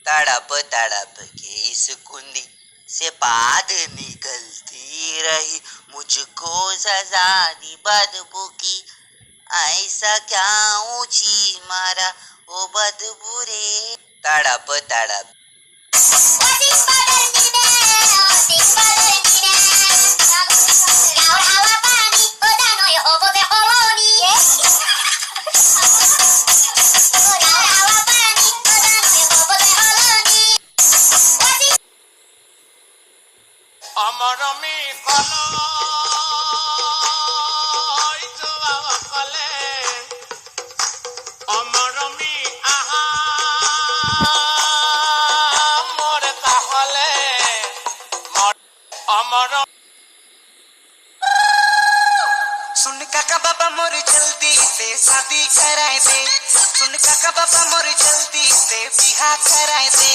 तड़प तड़प के इस कुंडी से बात निकलती रही, मुझको सजा दी बदबू की, ऐसा क्या ऊंची मारा वो बदबू रे। तड़प तड़प অমরমি কলই জোৱা কলে অমরমি আহা মোর কাহলে অমর सुन काका बाबा मोर जल्दी से शादी कराए दे, सुन काका बाबा मोर जल्दी से बिहार कराए दे,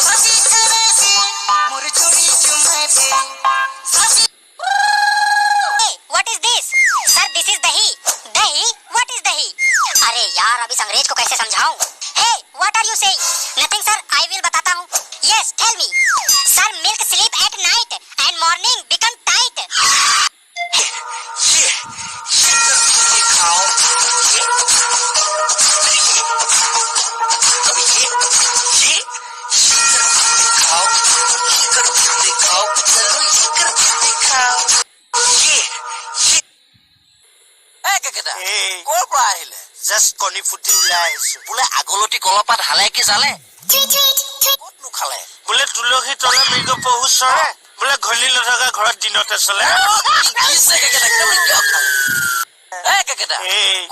शादी कराए दे मोर जोड़ी जुमाए दे। Hey, what is this? Sir, this is dahi. Dahi? What is dahi? अरे यार अब इस अंग्रेज को कैसे समझाऊं? Hey, what are you saying? Nothing sir, I will बताता हूँ. Yes, tell me. Sir, milk sleep at night and morning become tight. ক'ৰ পৰা আহিলে? জাষ্ট কণী ফুটি ওলাই আহিছো। বোলে আগলতি কলপাত হালে কি জালে? ক'তনো খালে? বোলে তুলসী তলে মৃগ পহু চৰে, বোলে ঘলি নথকা ঘৰত দিনতে চলে।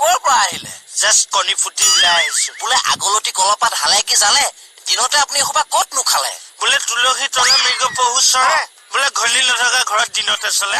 ক'ৰ পৰা আহিলে? জাষ্ট কণী ফুটি ওলাই আহিছো। বোলে আগলতি কলপাত হালে কি জালে? দিনতে আপুনি এসোপা ক'তনো খালে? বোলে তুলসী তলে মৃগ পহু চৰে, বোলে ঘলি নথকা ঘৰত দিনতে চলে।